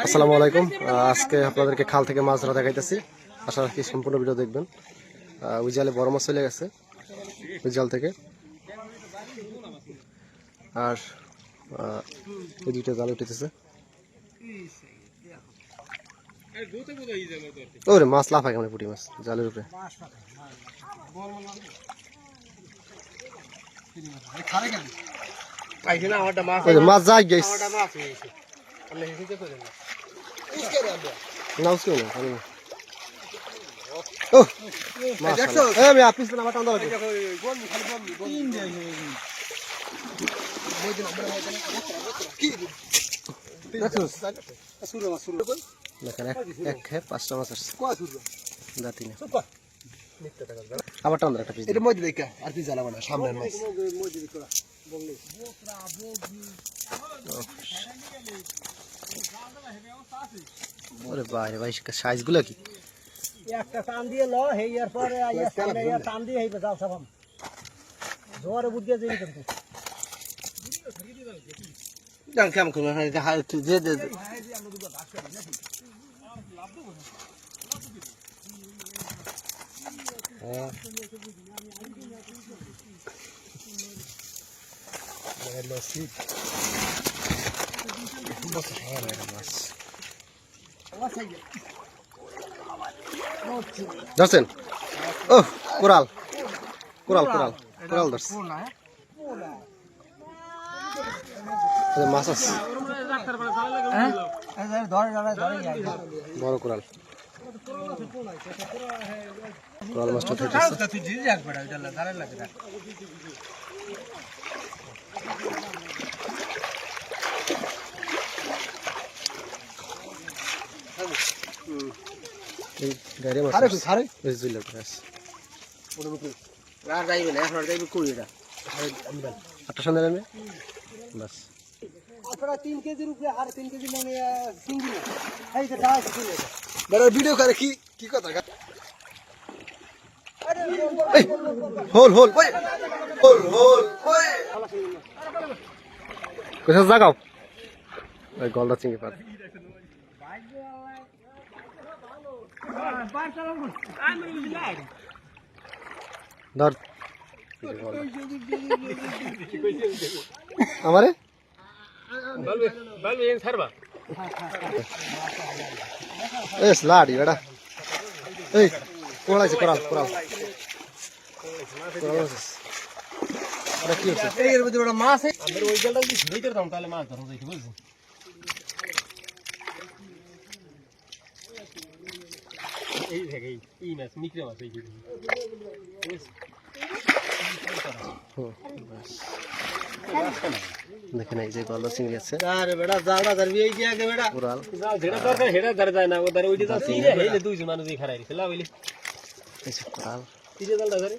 আসসালামু আলাইকুম। আজকে আপনাদেরকে খাল থেকে মাছ ধরা দেখাইতেছি, আশা রাখি সম্পূর্ণ ভিডিও দেখবেন। ওই জালে বড় মাছ চলে গেছে ওই জাল থেকে, আর এই দুইটা জাল উঠেছে। ওরে মাছ লাফায় কেমন, পুঁটি মাছ জালের উপরে। মাছ যাই গেছে না, উসকে না পানি না। ও মাশাআল্লাহ, আমি আপনি না মাথা আন্দা লাগে। দেখেন এক হে পাঁচটা মাছ আসছে, দাঁতি না। আবার টান একটা পিস এটা মধ্যে দেখা, আর পিস জ্বালাবা না, সামনের মাছ। ওরে ভাই ভাই, সাইজ গুলো কি! একটা টান দিয়ে ল হেয়ার পরে আইয়া সামনে আইয়া টান দিয়ে হেই যাও সব জোরে বুঝিয়ে যাই কিন্তু ডান কাম করো না, এটা হাল যে যে হ্যাঁ বড় সিট বস হ্যাঁ রে মাছ ধরছেন। ও কোরাল কোরাল কোরাল কোরাল ধরছে, মাছ আছে বড় কোরাল। কোরাল মাছটা গাড়ি মাছ আরে বেশ জুইলা করে আছে। ওটা মুখ আর যাইবে না, এখন যাইবে কই এটা আটটা সন্ধ্যা নেমে বাস। আপনারা 3 কেজির উপরে আর 3 কেজি মানে সিঙ্গি না এই যে দাও চলে বড় ভিডিও করে কি কি কথা। এই হোল হোল ওই হোল হোল ওই কোথা জাগাও ওই গলদা চিংড়ি পাত ধর আমারে এস লাড়ি বেটা। এই কোড়া আছে, কোরাল কোরাল কোরাল আছে। আরে কি হচ্ছে এই এর মধ্যে বড় মাছ আছে, আমরা ওই জালটা যদি ধরে দিতাম তাহলে মাছ ধরা যাইতো বুঝছেন। এই দেখে এই মাছ মিকরে মাছ এই দেখেন, এই যে গলদা চিংড়ি আছে। আরে বেটা জালটা ধরবি এই দিয়া কে বেটা কোরাল যাও যেটা দরকার হেডা ধরে যায় না, ওদার ওই যে চিংড়ি হেলে দুইজন মানুষ এই খারাই ফেলা হইলে এই যে কোরাল এই যে জালটা ধরে